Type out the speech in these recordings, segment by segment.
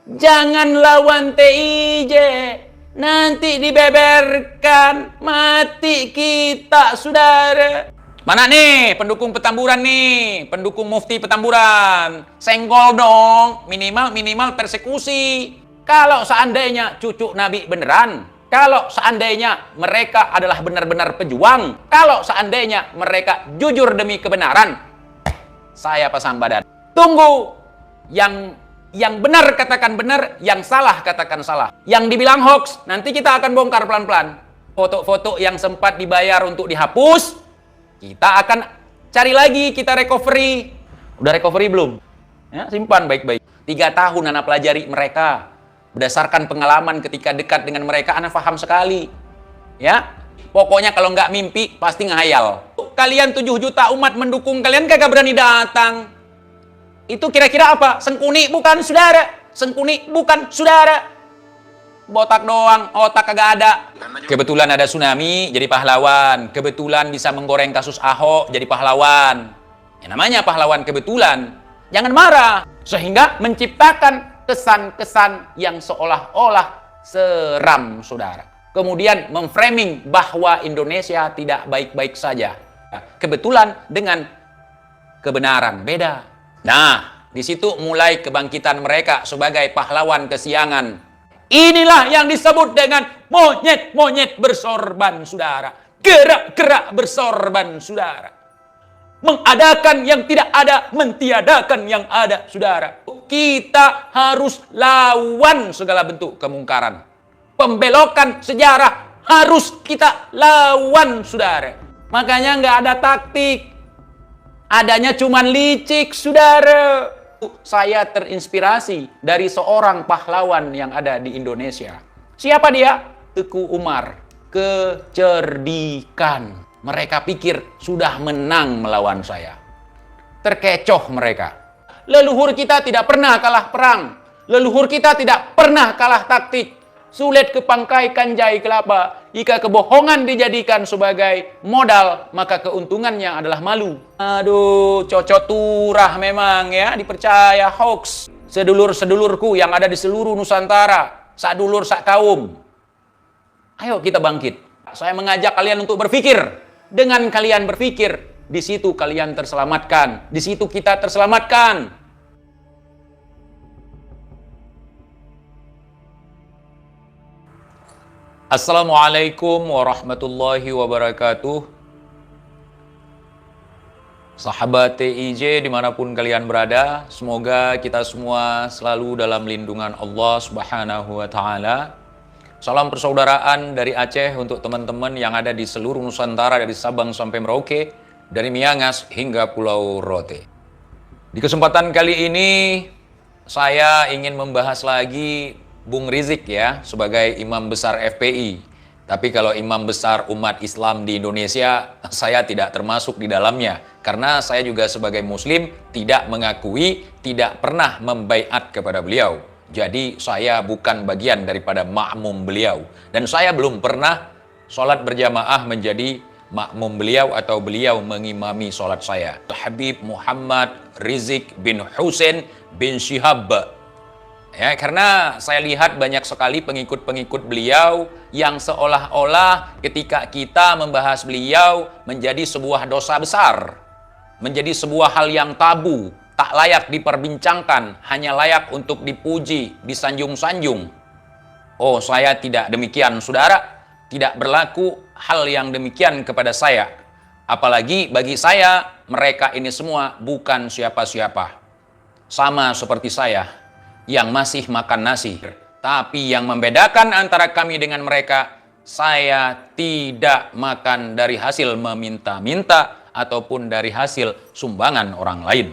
Jangan lawan TIJ. Nanti dibeberkan, mati kita, saudara. Mana nih pendukung Petamburan nih? Pendukung Mufti Petamburan. Senggol dong, minimal persekusi. Kalau seandainya cucu Nabi beneran, kalau seandainya mereka adalah benar-benar pejuang, kalau seandainya mereka jujur demi kebenaran, saya pasang badan. Tunggu yang benar katakan benar, yang salah katakan salah. Yang dibilang hoax, nanti kita akan bongkar pelan-pelan. Foto-foto yang sempat dibayar untuk dihapus, kita akan cari lagi, kita recovery. Udah recovery belum? Ya, simpan baik-baik. 3 tahun anak pelajari mereka. Berdasarkan pengalaman ketika dekat dengan mereka, anak paham sekali. Ya, pokoknya kalau nggak mimpi, pasti ngehayal. Kalian 7 juta umat mendukung, kalian kagak berani datang. Itu kira-kira apa? Sengkuni bukan, saudara. Sengkuni bukan, saudara. Botak doang, otak kagak ada. Kebetulan ada tsunami, jadi pahlawan. Kebetulan bisa menggoreng kasus Ahok, jadi pahlawan. Ya, namanya pahlawan kebetulan. Jangan marah. Sehingga menciptakan kesan-kesan yang seolah-olah seram, saudara. Kemudian memframing bahwa Indonesia tidak baik-baik saja. Kebetulan dengan kebenaran, beda. Nah, di situ mulai kebangkitan mereka sebagai pahlawan kesiangan. Inilah yang disebut dengan monyet-monyet bersorban, saudara. Gerak-gerak bersorban, saudara. Mengadakan yang tidak ada, mentiadakan yang ada, saudara. Kita harus lawan segala bentuk kemungkaran. Pembelokan sejarah harus kita lawan, saudara. Makanya nggak ada taktik. Adanya cuman licik, saudara. Saya terinspirasi dari seorang pahlawan yang ada di Indonesia. Siapa dia? Teku Umar. Kecerdikan. Mereka pikir sudah menang melawan saya. Terkecoh mereka. Leluhur kita tidak pernah kalah perang. Leluhur kita tidak pernah kalah taktik. Sulit kepangkai kanjai kelapa. Jika kebohongan dijadikan sebagai modal, maka keuntungannya adalah malu. Aduh, cocok turah memang ya, dipercaya hoax. Sedulur-sedulurku yang ada di seluruh Nusantara, sak dulur, sak kaum. Ayo kita bangkit. Saya mengajak kalian untuk berpikir. Dengan kalian berpikir, di situ kalian terselamatkan. Di situ kita terselamatkan. Assalamualaikum warahmatullahi wabarakatuh. Sahabat TIJ dimanapun kalian berada, semoga kita semua selalu dalam lindungan Allah Subhanahu wa Ta'ala. Salam persaudaraan dari Aceh untuk teman-teman yang ada di seluruh Nusantara, dari Sabang sampai Merauke, dari Miangas hingga Pulau Rote. Di kesempatan kali ini saya ingin membahas lagi Bung Rizik ya, sebagai imam besar FPI. Tapi kalau imam besar umat Islam di Indonesia, saya tidak termasuk di dalamnya. Karena saya juga sebagai muslim tidak mengakui, tidak pernah membaiat kepada beliau. Jadi saya bukan bagian daripada makmum beliau. Dan saya belum pernah sholat berjamaah menjadi makmum beliau atau beliau mengimami sholat saya. Habib Muhammad Rizik bin Hussein bin Syihab. Ya, karena saya lihat banyak sekali pengikut-pengikut beliau yang seolah-olah ketika kita membahas beliau menjadi sebuah dosa besar. Menjadi sebuah hal yang tabu, tak layak diperbincangkan, hanya layak untuk dipuji, disanjung-sanjung. Oh, saya tidak demikian, saudara. Tidak berlaku hal yang demikian kepada saya. Apalagi bagi saya, mereka ini semua bukan siapa-siapa. Sama seperti saya yang masih makan nasi. Tapi yang membedakan antara kami dengan mereka, saya tidak makan dari hasil meminta-minta ataupun dari hasil sumbangan orang lain.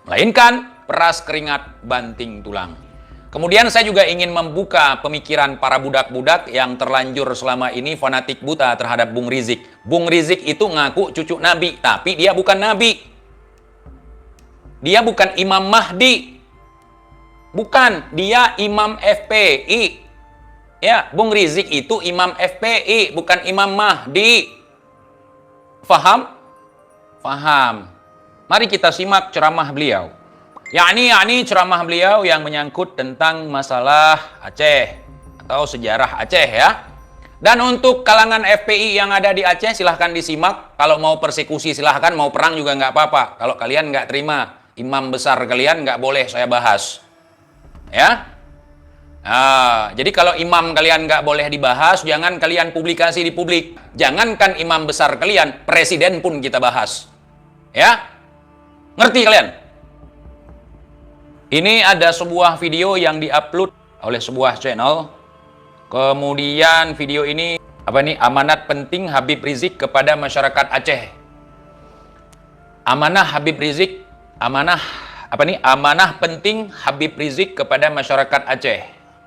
Melainkan peras keringat banting tulang. Kemudian saya juga ingin membuka pemikiran para budak-budak yang terlanjur selama ini fanatik buta terhadap Bung Rizik. Bung Rizik itu ngaku cucu Nabi, tapi dia bukan Nabi. Dia bukan Imam Mahdi. Bukan, dia Imam FPI. Ya, Bung Rizik itu Imam FPI, bukan Imam Mahdi. Faham? Faham. Mari kita simak ceramah beliau. yakni ceramah beliau yang menyangkut tentang masalah Aceh atau sejarah Aceh ya. Dan untuk kalangan FPI yang ada di Aceh silahkan disimak. Kalau mau persekusi silahkan, mau perang juga nggak apa-apa. Kalau kalian nggak terima imam besar kalian, nggak boleh saya bahas. Ya. Nah, jadi kalau imam kalian nggak boleh dibahas, jangan kalian publikasi di publik. Jangankan imam besar kalian, presiden pun kita bahas. Ya. Ngerti kalian? Ini ada sebuah video yang diupload oleh sebuah channel. Kemudian video ini amanat penting Habib Rizik kepada masyarakat Aceh. Amanah Habib Rizik, amanah penting Habib Rizik kepada masyarakat Aceh.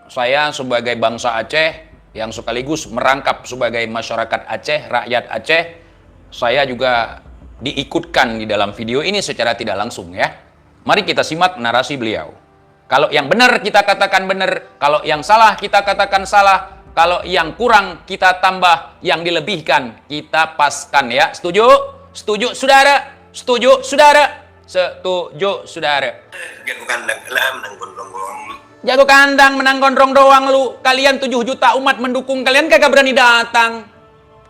Saya sebagai bangsa Aceh yang sekaligus merangkap sebagai masyarakat Aceh, rakyat Aceh, saya juga diikutkan di dalam video ini secara tidak langsung ya. Mari kita simak narasi beliau. Kalau yang benar kita katakan benar, kalau yang salah kita katakan salah, kalau yang kurang kita tambah, yang dilebihkan kita paskan ya. Setuju? Setuju saudara? Setuju saudara? Setuju saudara? Jago kandang menang gondrong doang lu. Jago kandang menang gondrong doang lu. Kalian 7 juta umat mendukung kalian kagak berani datang.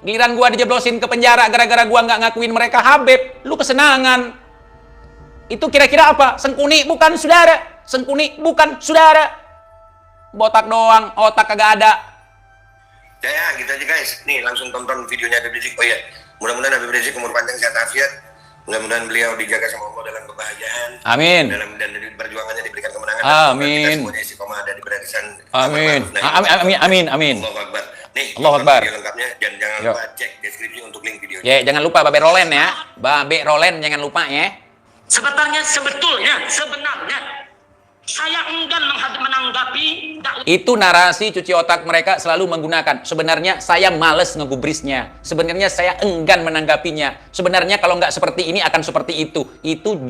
Giliran gua dijeblosin ke penjara gara-gara gua nggak ngakuin mereka Habib, lu kesenangan. Itu kira-kira apa? Sengkuni bukan saudara? Sengkuni bukan saudara? Botak doang, otak kagak ada. Ya, gitu aja guys. Nih langsung tonton videonya Habib Rizik. Oh iya, mudah-mudahan Habib Rizik umur panjang sehat afiat. Mudah-mudahan beliau dijaga sama Allah dalam kebahagiaan. Amin. Dan dari perjuangannya diberikan kemenangan. Amin. Kita semuanya istiqomah ada di barisan. Amin. Amin. Allahu Akbar. Nih, Allahu Akbar. video lengkapnya dan jangan lupa cek deskripsi untuk link videonya. Ya, jangan lupa Babe Rolen ya. Babe Rolen jangan lupa ya. Sebetulnya saya enggan menanggapi Itu narasi cuci otak mereka selalu menggunakan. Sebenarnya saya males ngegubrisnya. Sebenarnya saya enggan menanggapinya. Sebenarnya kalau nggak seperti ini akan seperti itu. Itu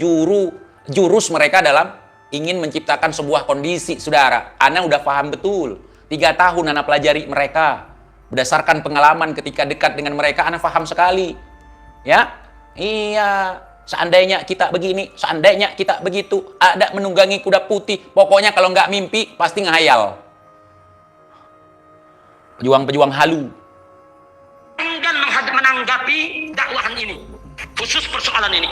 jurus mereka dalam ingin menciptakan sebuah kondisi, saudara. Ana udah paham betul. 3 tahun Ana pelajari mereka. Berdasarkan pengalaman ketika dekat dengan mereka, Ana paham sekali. Ya, iya. Seandainya kita begini, seandainya kita begitu, ada menunggangi kuda putih. Pokoknya kalau nggak mimpi, pasti ngehayal. Pejuang-pejuang halu. enggan menanggapi dakwahan ini, khusus persoalan ini.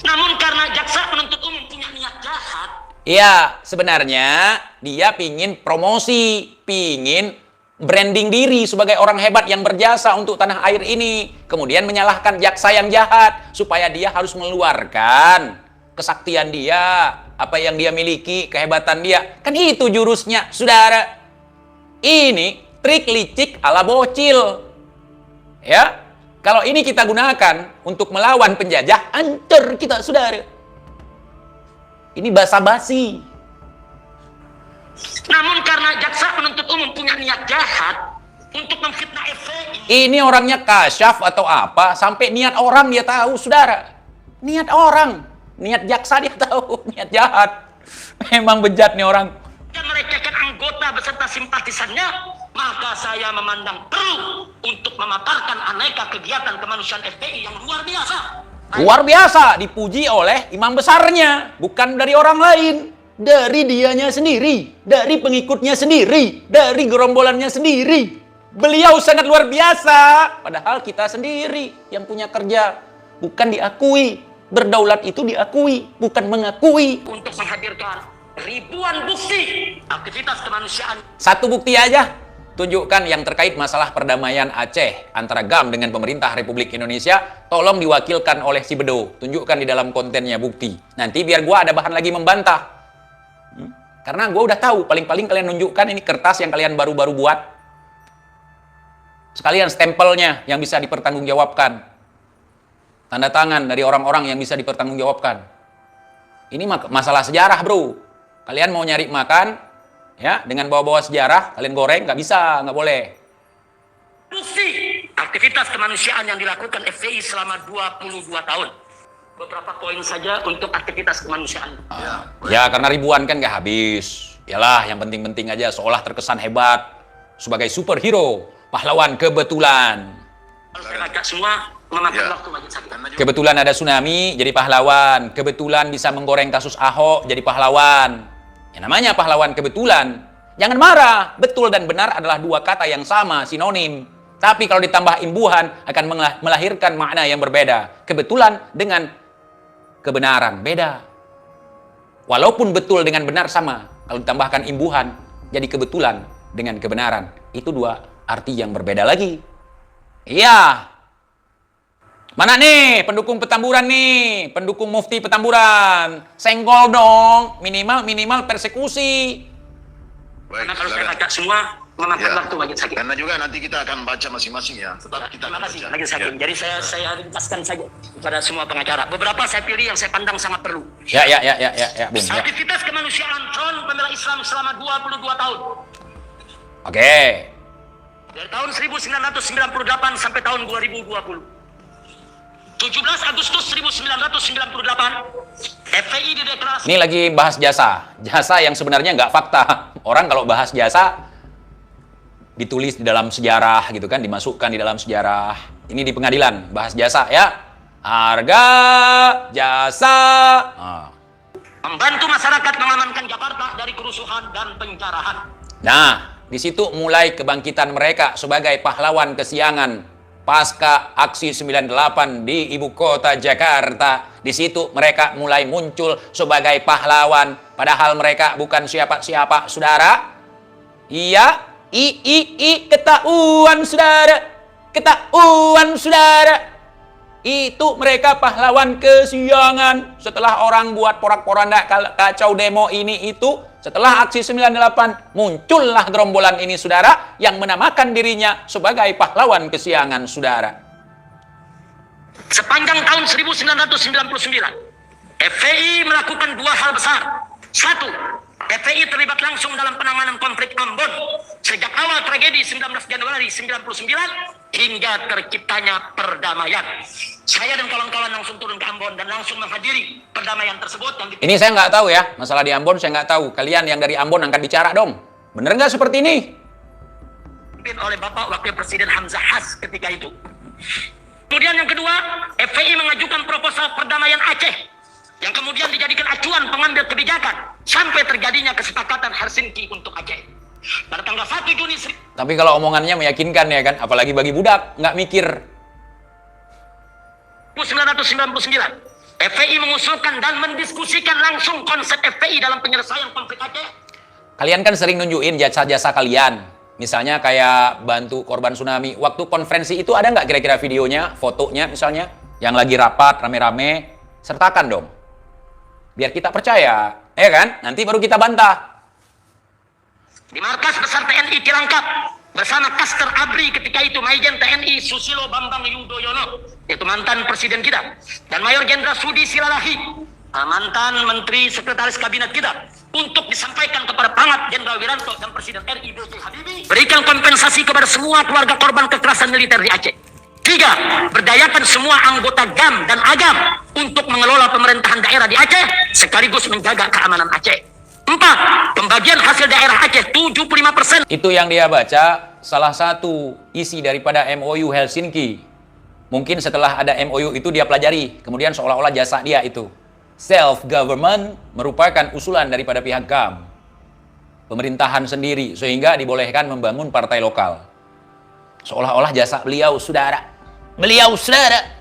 Namun karena jaksa penuntut umum punya niat jahat. Iya, sebenarnya dia pingin promosi, pingin branding diri sebagai orang hebat yang berjasa untuk tanah air ini. Kemudian menyalahkan jaksa yang jahat supaya dia harus mengeluarkan kesaktian dia, apa yang dia miliki, kehebatan dia. Kan itu jurusnya, saudara. Ini trik licik ala bocil. Ya, kalau ini kita gunakan untuk melawan penjajah, hancur kita, saudara. Ini basa-basi. Namun karena jaksa penuntut umum punya niat jahat untuk memfitnah FPI. Ini orangnya kasyaf atau apa? Sampai niat orang dia tahu, saudara. Niat orang, niat jaksa dia tahu, niat jahat. Memang bejat nih orang. Dan melecehkan anggota beserta simpatisannya, maka saya memandang perlu untuk memaparkan aneka kegiatan kemanusiaan FPI yang luar biasa. Luar biasa, dipuji oleh imam besarnya, bukan dari orang lain. Dari dianya sendiri, dari pengikutnya sendiri, dari gerombolannya sendiri. Beliau sangat luar biasa. Padahal kita sendiri yang punya kerja. Bukan diakui. Berdaulat itu diakui, bukan mengakui. Untuk menghadirkan ribuan bukti aktivitas kemanusiaan. Satu bukti aja. Tunjukkan yang terkait masalah perdamaian Aceh antara GAM dengan pemerintah Republik Indonesia. Tolong diwakilkan oleh si Bedo. Tunjukkan di dalam kontennya bukti. Nanti biar gua ada bahan lagi membantah. Karena gue udah tahu, paling-paling kalian nunjukkan ini kertas yang kalian baru-baru buat. Sekalian stempelnya yang bisa dipertanggungjawabkan. Tanda tangan dari orang-orang yang bisa dipertanggungjawabkan. Ini masalah sejarah, bro. Kalian mau nyari makan, ya, dengan bawa-bawa sejarah, kalian goreng, nggak bisa, nggak boleh. Bukti aktivitas kemanusiaan yang dilakukan FPI selama 22 tahun. Beberapa poin saja untuk aktivitas kemanusiaan. Ya, karena ribuan kan nggak habis. Yalah, yang penting-penting aja seolah terkesan hebat sebagai superhero, pahlawan kebetulan. Saya baca semua memakan Ya. waktu majelis hakim. Kebetulan ada tsunami, jadi pahlawan. Kebetulan bisa menggoreng kasus Ahok, jadi pahlawan. Ya namanya pahlawan kebetulan. Jangan marah, betul dan benar adalah dua kata yang sama, sinonim. Tapi kalau ditambah imbuhan, akan melahirkan makna yang berbeda. Kebetulan dengan kebenaran, beda. Walaupun betul dengan benar sama, kalau ditambahkan imbuhan, jadi kebetulan dengan kebenaran. Itu dua arti yang berbeda lagi. Iya. Mana nih pendukung Petamburan nih? Pendukung Mufti Petamburan. Senggol dong. Minimal persekusi. Baik, Karena kalau saya silakan. baca semua, memakan Ya. waktu majelis hakim. Karena juga nanti kita akan baca masing-masing ya. Tetap kita Terima akan kasih baca. majelis hakim. Ya. Jadi saya ringkaskan saja kepada semua pengacara. Beberapa saya pilih yang saya pandang sangat perlu. Ya, Bung. Ya. Aktivitas kemanusiaan Front Pembela Islam selama 22 tahun. Oke. Dari tahun 1998 sampai tahun 2020. 17 Agustus 1998, FPI dideklarasikan. Ini lagi bahas jasa. Jasa yang sebenarnya nggak fakta. Orang kalau bahas jasa, ditulis di dalam sejarah gitu kan, dimasukkan di dalam sejarah. Ini di pengadilan, bahas jasa ya. Harga jasa. Membantu masyarakat mengamankan Jakarta dari kerusuhan dan penjarahan. Nah, di situ mulai kebangkitan mereka sebagai pahlawan kesiangan pasca aksi 98 di ibu kota Jakarta. Di situ mereka mulai muncul sebagai pahlawan, padahal mereka bukan siapa-siapa, saudara. Iya, ketahuan saudara. Ketahuan saudara. Itu mereka pahlawan kesiangan. Setelah orang buat porak-poranda kacau demo ini itu, setelah aksi 98, muncullah gerombolan ini, saudara, yang menamakan dirinya sebagai pahlawan kesiangan, saudara. Sepanjang tahun 1999, FPI melakukan dua hal besar. Satu, FPI terlibat langsung dalam penanganan konflik Ambon sejak awal tragedi 19 Januari 99 hingga terciptanya perdamaian. Saya dan kawan-kawan langsung turun ke Ambon dan langsung menghadiri perdamaian tersebut. Ini saya nggak tahu ya, masalah di Ambon saya nggak tahu. Kalian yang dari Ambon angkat bicara dong. Bener nggak seperti ini? Dipimpin oleh Bapak Wakil Presiden Hamzah Has ketika itu. Kemudian yang kedua, FPI mengajukan proposal perdamaian Aceh yang kemudian dijadikan acuan pengambil kebijakan sampai terjadinya kesepakatan Helsinki untuk Aceh. Pada tanggal 1 Juni Tapi kalau omongannya meyakinkan ya kan, apalagi bagi budak, nggak mikir. 1999, FPI mengusulkan dan mendiskusikan langsung konsep FPI dalam penyelesaian konflik Aceh. Kalian kan sering nunjukin jasa-jasa kalian. Misalnya kayak bantu korban tsunami. Waktu konferensi itu ada nggak kira-kira videonya, fotonya misalnya? Yang lagi rapat, rame-rame. Sertakan dong. Biar kita percaya. Ya kan? Nanti baru kita bantah. Di markas besar TNI Cilangkap bersama Kaster Abri ketika itu Majen TNI Susilo Bambang Yudhoyono, yaitu mantan presiden kita, dan Mayor Jenderal Sudi Silalahi, mantan menteri sekretaris kabinet kita, untuk disampaikan kepada Pangat Jenderal Wiranto dan Presiden RI B.J. Habibie, berikan kompensasi kepada semua keluarga korban kekerasan militer di Aceh. 3, berdayakan semua anggota GAM dan AGAM untuk mengelola pemerintahan daerah di Aceh sekaligus menjaga keamanan Aceh. 4, pembagian hasil daerah Aceh 75%. Itu yang dia baca salah satu isi daripada MOU Helsinki. Mungkin setelah ada MOU itu dia pelajari, kemudian seolah-olah jasa dia itu. Self-government merupakan usulan daripada pihak GAM. Pemerintahan sendiri, sehingga dibolehkan membangun partai lokal. Seolah-olah jasa beliau, saudara. Beliau, saudara.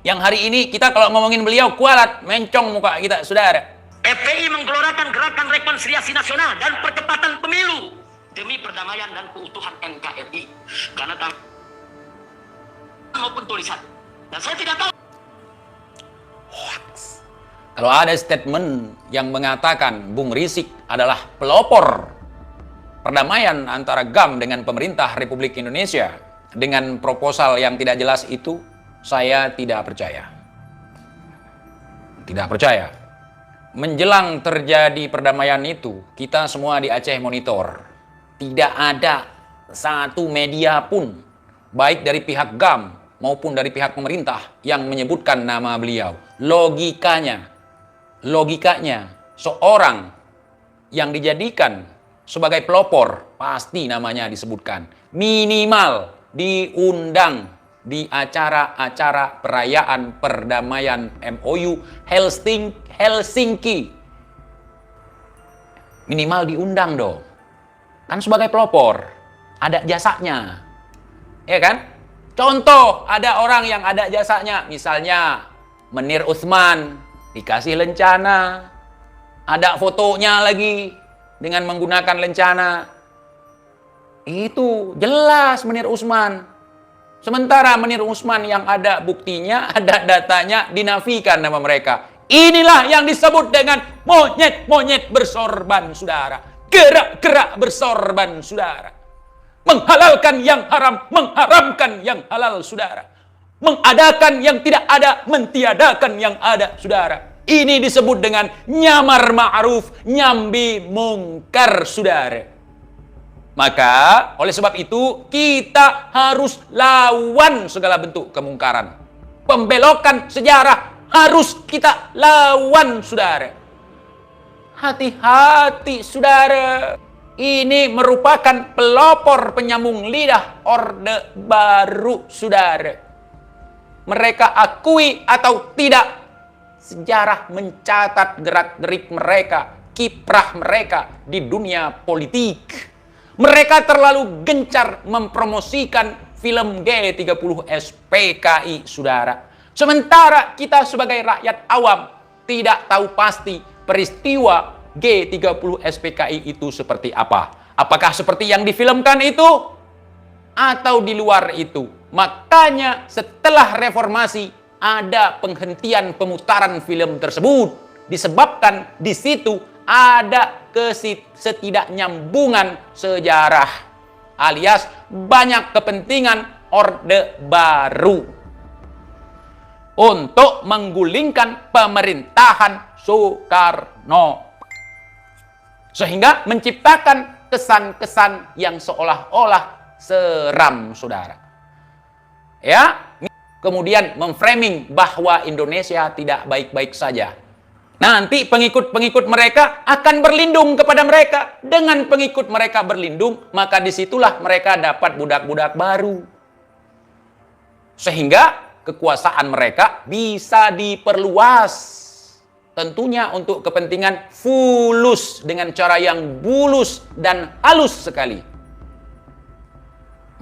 Yang hari ini kita kalau ngomongin beliau kualat, mencong muka kita, saudara. FPI menggelorakan gerakan rekonsiliasi nasional dan percepatan pemilu demi perdamaian dan keutuhan NKRI. Karena maupun tulisan. Dan saya tidak tahu. Kalau ada statement yang mengatakan Bung Rizik adalah pelopor perdamaian antara GAM dengan pemerintah Republik Indonesia dengan proposal yang tidak jelas itu, saya tidak percaya. Tidak percaya. Menjelang terjadi perdamaian itu, kita semua di Aceh monitor. Tidak ada satu media pun, baik dari pihak GAM maupun dari pihak pemerintah, yang menyebutkan nama beliau. Logikanya, seorang yang dijadikan sebagai pelopor, pasti namanya disebutkan. Minimal diundang di acara-acara perayaan perdamaian MOU Helsinki. Minimal diundang dong. Kan sebagai pelopor, ada jasanya. Ya kan? Contoh, ada orang yang ada jasanya. Misalnya, Menir Utsman dikasih lencana. Ada fotonya lagi dengan menggunakan lencana. Itu jelas Menir Utsman. Sementara Menir Utsman yang ada buktinya, ada datanya, dinafikan nama mereka. Inilah yang disebut dengan monyet-monyet bersorban, saudara. Gerak-gerak bersorban, saudara. Menghalalkan yang haram, mengharamkan yang halal, saudara. Mengadakan yang tidak ada, mentiadakan yang ada, saudara. Ini disebut dengan nyamar ma'ruf, nyambi mungkar, saudara. Maka, oleh sebab itu, kita harus lawan segala bentuk kemungkaran. Pembelokan sejarah harus kita lawan, saudara. Hati-hati, saudara. Ini merupakan pelopor penyambung lidah Orde Baru, saudara. Mereka akui atau tidak, sejarah mencatat gerak-gerik mereka, kiprah mereka di dunia politik. Mereka terlalu gencar mempromosikan film G30 SPKI, saudara. Sementara kita sebagai rakyat awam tidak tahu pasti peristiwa G30 SPKI itu seperti apa. Apakah seperti yang difilmkan itu? Atau di luar itu? Makanya setelah reformasi ada penghentian pemutaran film tersebut. Disebabkan di situ ada ketidaknyambungan sejarah. Alias banyak kepentingan Orde Baru untuk menggulingkan pemerintahan Soekarno. Sehingga menciptakan kesan-kesan yang seolah-olah seram, saudara. Ya, kemudian memframing bahwa Indonesia tidak baik-baik saja. Nanti pengikut-pengikut mereka akan berlindung kepada mereka. Dengan pengikut mereka berlindung, maka disitulah mereka dapat budak-budak baru. Sehingga kekuasaan mereka bisa diperluas. Tentunya untuk kepentingan fulus dengan cara yang bulus dan halus sekali.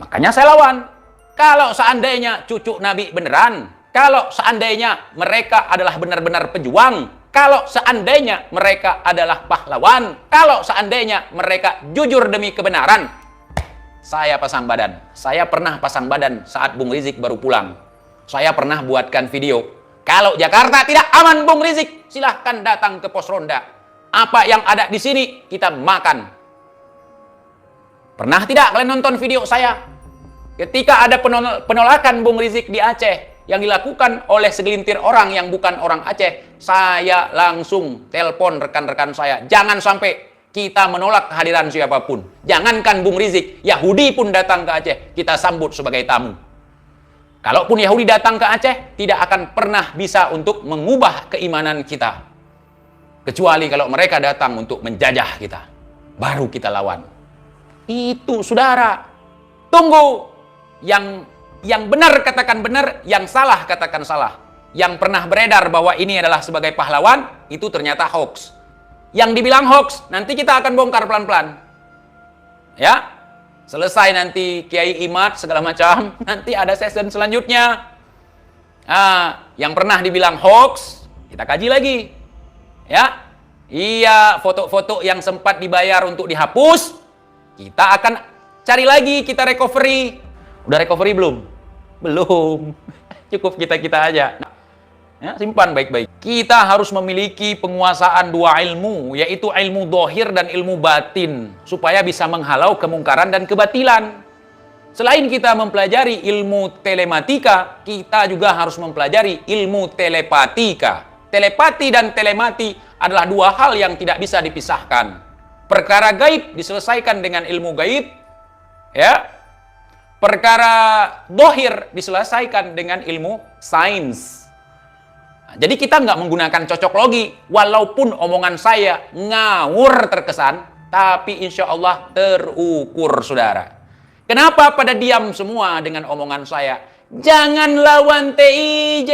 Makanya saya lawan. Kalau seandainya cucu Nabi beneran, kalau seandainya mereka adalah benar-benar pejuang, kalau seandainya mereka adalah pahlawan, kalau seandainya mereka jujur demi kebenaran, saya pasang badan. Saya pernah pasang badan saat Bung Rizik baru pulang. Saya pernah buatkan video. Kalau Jakarta tidak aman, Bung Rizik, silahkan datang ke pos ronda. Apa yang ada di sini, kita makan. Pernah tidak kalian nonton video saya? Ketika ada penolakan Bung Rizik di Aceh, yang dilakukan oleh segelintir orang yang bukan orang Aceh, saya langsung telepon rekan-rekan saya. Jangan sampai kita menolak kehadiran siapapun. Jangankan Bung Rizik, Yahudi pun datang ke Aceh, kita sambut sebagai tamu. Kalaupun Yahudi datang ke Aceh, tidak akan pernah bisa untuk mengubah keimanan kita. Kecuali kalau mereka datang untuk menjajah kita. Baru kita lawan. Itu, saudara. Tunggu. Yang benar katakan benar, yang salah katakan salah. Yang pernah beredar bahwa ini adalah sebagai pahlawan, itu ternyata hoax. Yang dibilang hoax, nanti kita akan bongkar pelan-pelan. Ya. Selesai nanti Kiai Imad segala macam, nanti ada season selanjutnya. Yang pernah dibilang hoax, kita kaji lagi. Ya. Iya, foto-foto yang sempat dibayar untuk dihapus, kita akan cari lagi, kita recovery. Udah recovery belum? Belum. Cukup kita-kita aja. Ya, simpan baik-baik. Kita harus memiliki penguasaan dua ilmu, yaitu ilmu dohir dan ilmu batin, supaya bisa menghalau kemungkaran dan kebatilan. Selain kita mempelajari ilmu telematika, kita juga harus mempelajari ilmu telepatika. Telepati dan telemati adalah dua hal yang tidak bisa dipisahkan. Perkara gaib diselesaikan dengan ilmu gaib, ya. Perkara dohir diselesaikan dengan ilmu sains. Jadi kita nggak menggunakan cocok logi, walaupun omongan saya ngawur terkesan, tapi insya Allah terukur, saudara. Kenapa pada diam semua dengan omongan saya? Jangan lawan TIJ,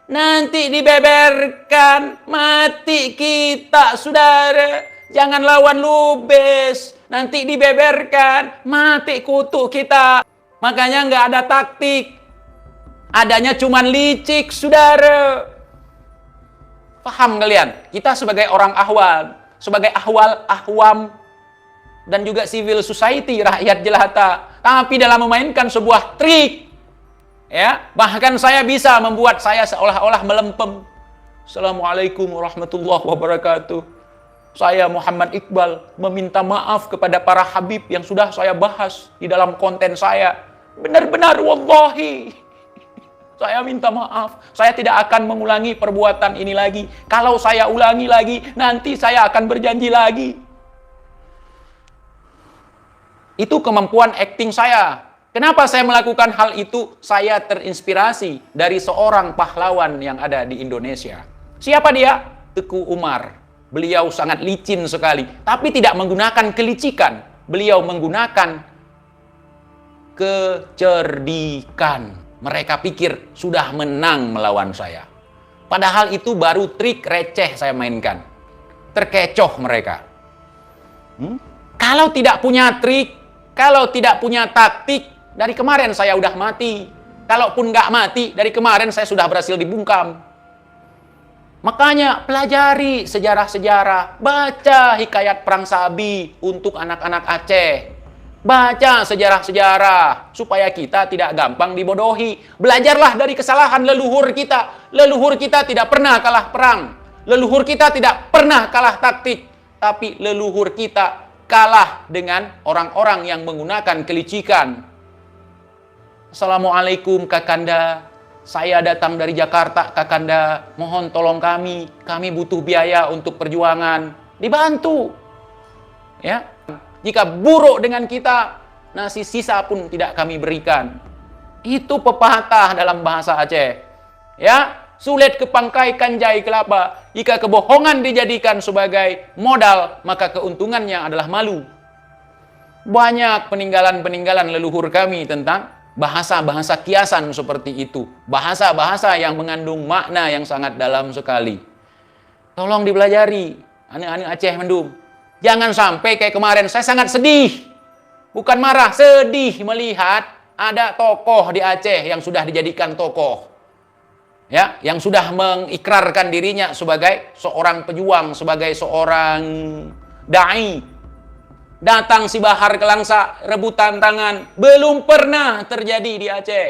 nanti dibeberkan, mati kita, saudara. Jangan lawan Lubis, nanti dibeberkan, mati kutu kita. Makanya nggak ada taktik, adanya cuman licik, saudara. Paham kalian? Kita sebagai orang ahwal, sebagai ahwam, dan juga civil society, rakyat jelata, tapi dalam memainkan sebuah trik, ya, bahkan saya bisa membuat saya seolah-olah melempem. Assalamualaikum warahmatullahi wabarakatuh. Saya Muhammad Iqbal meminta maaf kepada para habib yang sudah saya bahas di dalam konten saya. Benar-benar wallahi, saya minta maaf. Saya tidak akan mengulangi perbuatan ini lagi. Kalau saya ulangi lagi, nanti saya akan berjanji lagi. Itu kemampuan acting saya. Kenapa saya melakukan hal itu? Saya terinspirasi dari seorang pahlawan yang ada di Indonesia. Siapa dia? Teku Umar. Beliau sangat licin sekali, tapi tidak menggunakan kelicikan. Beliau menggunakan kecerdikan. Mereka pikir sudah menang melawan saya. Padahal itu baru trik receh saya mainkan. Terkecoh mereka. Kalau tidak punya trik, kalau tidak punya taktik, dari kemarin saya udah mati. Kalaupun nggak mati, dari kemarin saya sudah berhasil dibungkam. Makanya pelajari sejarah-sejarah, baca hikayat Perang Sabi untuk anak-anak Aceh. Baca sejarah-sejarah supaya kita tidak gampang dibodohi. Belajarlah dari kesalahan leluhur kita. Leluhur kita tidak pernah kalah perang. Leluhur kita tidak pernah kalah taktik. Tapi leluhur kita kalah dengan orang-orang yang menggunakan kelicikan. Assalamualaikum Kakanda. Saya datang dari Jakarta, Kakanda. Mohon tolong kami. Kami butuh biaya untuk perjuangan. Dibantu. Ya. Jika buruk dengan kita, nasi sisa pun tidak kami berikan. Itu pepatah dalam bahasa Aceh. Ya, sulit kepangkai kanjai kelapa. Jika kebohongan dijadikan sebagai modal, maka keuntungannya adalah malu. Banyak peninggalan-peninggalan leluhur kami tentang bahasa-bahasa kiasan seperti itu. Bahasa-bahasa yang mengandung makna yang sangat dalam sekali. Tolong dipelajari, anak-anak Aceh Mendung. Jangan sampai kayak kemarin, saya sangat sedih. Bukan marah, sedih melihat ada tokoh di Aceh yang sudah dijadikan tokoh. Ya, yang sudah mengikrarkan dirinya sebagai seorang pejuang, sebagai seorang dai. Datang si Bahar ke Langsa, rebutan tangan. Belum pernah terjadi di Aceh.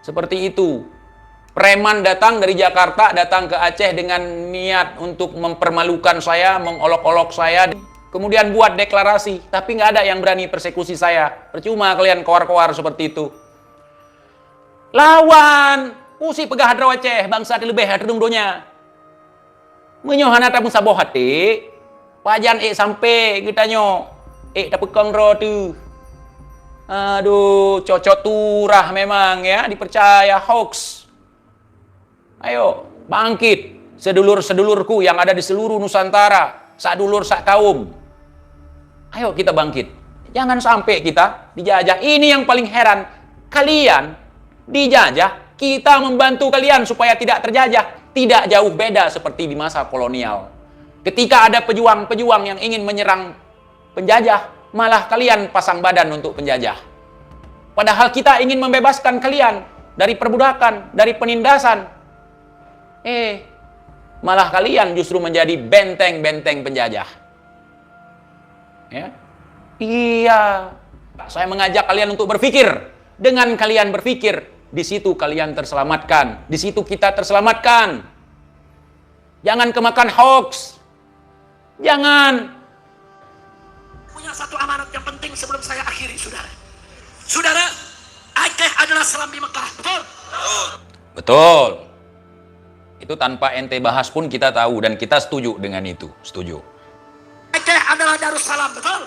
Seperti itu. Preman datang dari Jakarta, datang ke Aceh dengan niat untuk mempermalukan saya, mengolok-olok saya. Kemudian buat deklarasi, tapi nggak ada yang berani persekusi saya. Percuma kalian koar-koar seperti itu. Lawan! Pusi pegah hadraw Aceh, bangsa dilebih hadrung donya. Menyohan atamu saboh hati, pajan sampai kita nyo. Dapat kongro tu. Aduh, cocok turah memang ya, dipercaya hoax. Ayo, bangkit. Sedulur-sedulurku yang ada di seluruh Nusantara. Sadulur, sak kaum. Ayo kita bangkit. Jangan sampai kita dijajah. Ini yang paling heran. Kalian dijajah, kita membantu kalian supaya tidak terjajah. Tidak jauh beda seperti di masa kolonial. Ketika ada pejuang-pejuang yang ingin menyerang penjajah, malah kalian pasang badan untuk penjajah. Padahal kita ingin membebaskan kalian dari perbudakan, dari penindasan. Malah kalian justru menjadi benteng-benteng penjajah. Ya? Iya. Saya mengajak kalian untuk berpikir. Dengan kalian berpikir, di situ kalian terselamatkan. Di situ kita terselamatkan. Jangan kemakan hoax. Jangan. Punya satu amanat yang penting sebelum saya akhiri, saudara. Saudara, Aceh adalah serambi Mekah, betul? Betul. Itu tanpa ente bahas pun kita tahu dan kita setuju dengan itu. Setuju. Aceh adalah Darussalam, betul?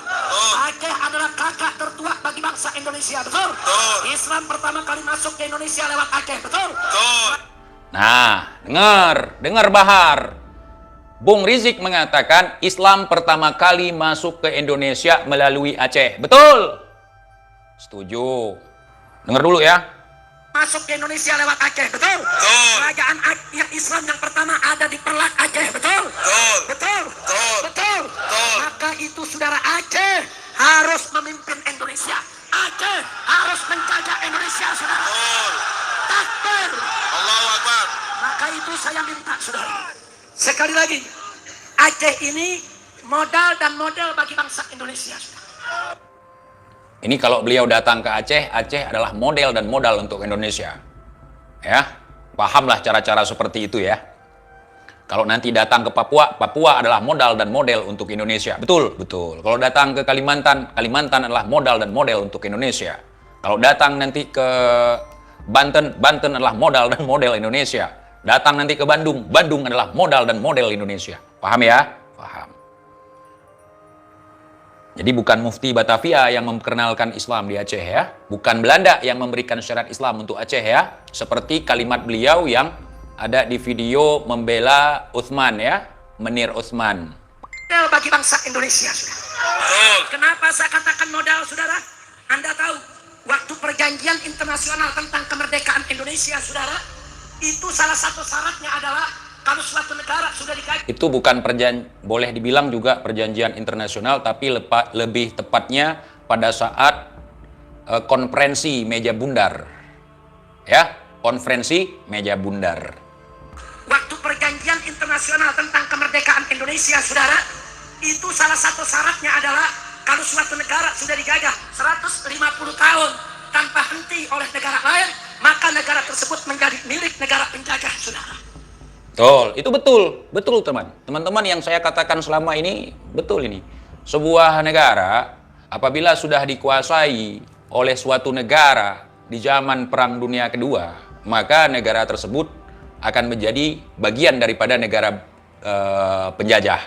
Aceh adalah kakak tertua bagi bangsa Indonesia, betul? Islam pertama kali masuk ke Indonesia lewat Aceh, betul? Nah, dengar Bahar. Bung Rizik mengatakan Islam pertama kali masuk ke Indonesia melalui Aceh. Betul? Setuju. Dengar dulu ya. masuk ke Indonesia lewat Aceh, betul? Betul. Kerajaan yang Islam yang pertama ada di Perlak Aceh, betul? Betul. Betul? Betul. Betul? Betul. Maka itu saudara, Aceh harus memimpin Indonesia. Aceh harus menjaga Indonesia, saudara. Betul. Takbir. Allahu Akbar. Maka itu saya minta, saudara. Sekali lagi, Aceh ini modal dan model bagi bangsa Indonesia, saudara. Ini kalau beliau datang ke Aceh, Aceh adalah model dan modal untuk Indonesia. Ya, pahamlah cara-cara seperti itu ya. Kalau nanti datang ke Papua, Papua adalah modal dan model untuk Indonesia. Betul, betul. Kalau datang ke Kalimantan, Kalimantan adalah modal dan model untuk Indonesia. Kalau datang nanti ke Banten, Banten adalah modal dan model Indonesia. Datang nanti ke Bandung, Bandung adalah modal dan model Indonesia. Paham ya? Paham. Jadi bukan Mufti Batavia yang memperkenalkan Islam di Aceh ya. Bukan Belanda yang memberikan syariat Islam untuk Aceh ya. Seperti kalimat beliau yang ada di video membela Utsman ya. Menir Utsman. Modal bagi bangsa Indonesia, saudara. Betul. Kenapa saya katakan modal, saudara? Anda tahu, waktu perjanjian internasional tentang kemerdekaan Indonesia, saudara, itu salah satu syaratnya adalah kalau suatu negara sudah dikaji. Itu bukan boleh dibilang juga perjanjian internasional, tapi lebih tepatnya pada saat konferensi meja bundar. Ya, konferensi meja bundar. Waktu perjanjian internasional tentang kemerdekaan Indonesia, saudara, itu salah satu syaratnya adalah kalau suatu negara sudah dijajah 150 tahun tanpa henti oleh negara lain, maka negara tersebut menjadi milik negara penjajah, saudara. Betul, itu betul. Betul, teman-teman yang saya katakan selama ini, betul ini. Sebuah negara apabila sudah dikuasai oleh suatu negara di zaman Perang Dunia Kedua, maka negara tersebut akan menjadi bagian daripada negara penjajah.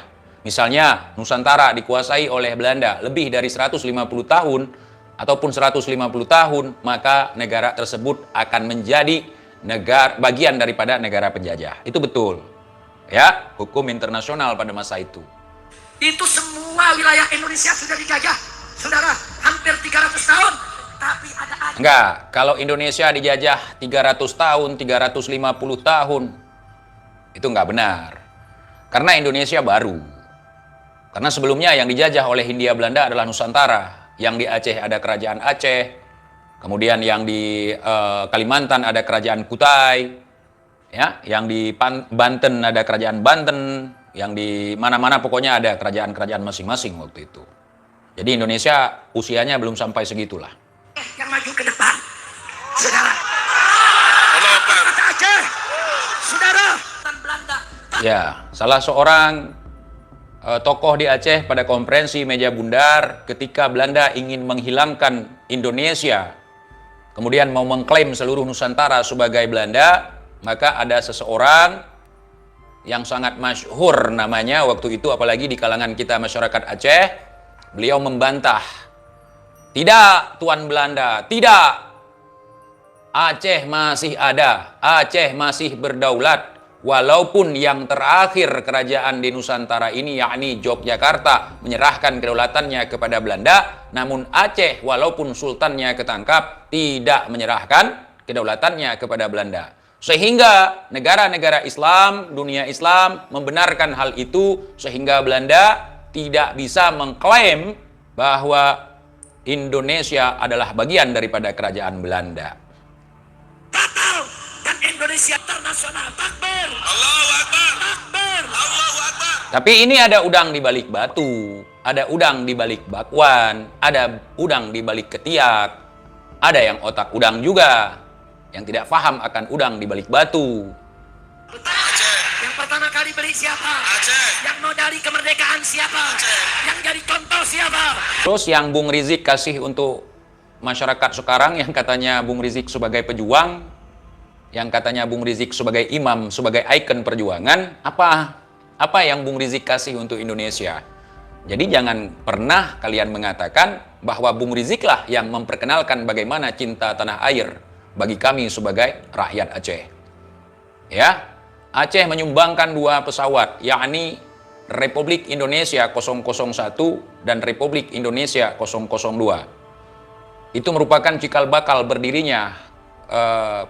Misalnya Nusantara dikuasai oleh Belanda lebih dari 150 tahun ataupun 150 tahun, maka negara tersebut akan menjadi bagian daripada negara penjajah. Itu betul. Ya, hukum internasional pada masa itu. Itu semua wilayah Indonesia sudah dijajah, saudara, hampir 300 tahun. Tapi ada Enggak, kalau Indonesia dijajah 300 tahun, 350 tahun, itu enggak benar. Karena Indonesia baru. Karena sebelumnya yang dijajah oleh Hindia Belanda adalah Nusantara. Yang di Aceh ada kerajaan Aceh. Kemudian yang di Kalimantan ada kerajaan Kutai. Ya, yang di Banten ada kerajaan Banten. Yang di mana-mana pokoknya ada kerajaan-kerajaan masing-masing waktu itu. Jadi Indonesia usianya belum sampai segitulah. yang maju ke depan, saudara. Allahu Akbar. Kata Aceh, saudara, dan Belanda. Ya, salah seorang tokoh di Aceh pada konferensi meja bundar ketika Belanda ingin menghilangkan Indonesia, kemudian mau mengklaim seluruh Nusantara sebagai Belanda, maka ada seseorang yang sangat masyhur namanya waktu itu, apalagi di kalangan kita masyarakat Aceh, beliau membantah. Tidak, Tuan Belanda, tidak. Aceh masih ada, Aceh masih berdaulat. Walaupun yang terakhir kerajaan di Nusantara ini, yakni Yogyakarta, menyerahkan kedaulatannya kepada Belanda, namun Aceh walaupun sultannya ketangkap, tidak menyerahkan kedaulatannya kepada Belanda. Sehingga negara-negara Islam, dunia Islam membenarkan hal itu, sehingga Belanda tidak bisa mengklaim bahwa Indonesia adalah bagian daripada kerajaan Belanda. Batal dan Indonesia internasional. Takbir. Allahu Akbar. Takbir. Allahu Akbar. Tapi ini ada udang di balik batu, ada udang di balik bakwan, ada udang di balik ketiak, ada yang otak udang juga, yang tidak paham akan udang di balik batu. Aceh. Yang pertama kali beli siapa? Aceh. Yang modali kemerdekaan siapa? Yang jadi contoh siapa? Terus yang Bung Rizik kasih untuk masyarakat sekarang, yang katanya Bung Rizik sebagai pejuang, yang katanya Bung Rizik sebagai imam, sebagai ikon perjuangan, apa yang Bung Rizik kasih untuk Indonesia? Jadi jangan pernah kalian mengatakan bahwa Bung Rizik lah yang memperkenalkan bagaimana cinta tanah air bagi kami sebagai rakyat Aceh. Ya, Aceh menyumbangkan 2 pesawat, yakni Republik Indonesia 001 dan Republik Indonesia 002. Itu merupakan cikal bakal berdirinya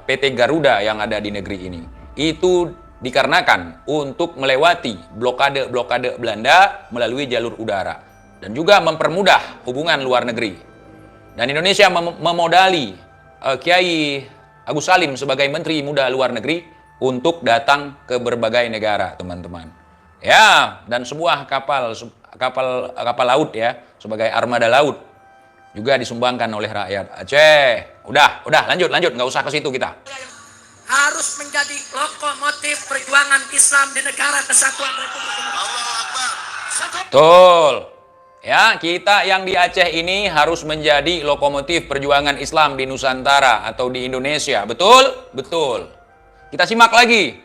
PT Garuda yang ada di negeri ini. Itu dikarenakan untuk melewati blokade-blokade Belanda melalui jalur udara dan juga mempermudah hubungan luar negeri. Dan Indonesia memodali Kiai Agus Salim sebagai Menteri Muda Luar Negeri untuk datang ke berbagai negara, teman-teman. Ya, dan sebuah kapal laut ya, sebagai armada laut juga disumbangkan oleh rakyat Aceh. Udah, lanjut, nggak usah ke situ kita. Harus menjadi lokomotif perjuangan Islam di negara kesatuan Republik Indonesia. Betul. Ya, kita yang di Aceh ini harus menjadi lokomotif perjuangan Islam di Nusantara atau di Indonesia. Betul? Betul. Kita simak lagi.